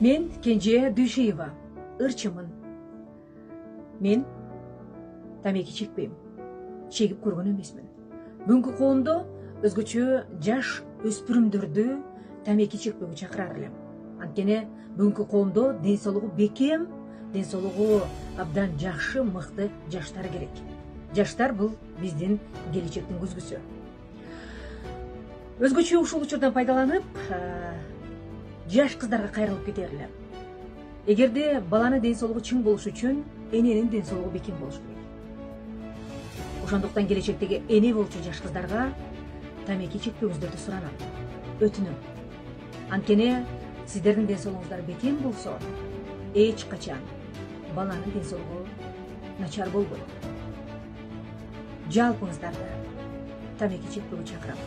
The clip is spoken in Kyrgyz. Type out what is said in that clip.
Мен Кенже Дүйшеева, ырчымын. Мен тамеки чекпейм, чегип көргөн эмесмин. Бүгүнкү коомдо өзгөчө жаш өспүрүмдөрдү тамеки чекпөөгө чакырар элем. Анткени бүгүнкү коомдо ден соолугу бекем, ден соолугу абдан жакшы, мыкты жаштар керек. Жаштар бул биздин келечектин көзгүсү. Өзгөчө ушул учурдан пайдаланып, жаш кыздарга кайрылып кетер элем. Эгерде баланын ден соолугу чың болуш үчүн эненин ден соолугу бекем болуш керек. Ошондуктан келечектеги эне болчу жаш кыздарга тамеки чекпөөңүздөрдү суранам, өтүнөм. Анткени сиздердин ден соолугуңуздар бекем болсо, эч качан баланын ден соолугу начар болбойт. Жалпыңыздарды тамеки чекпөөгө чакырам.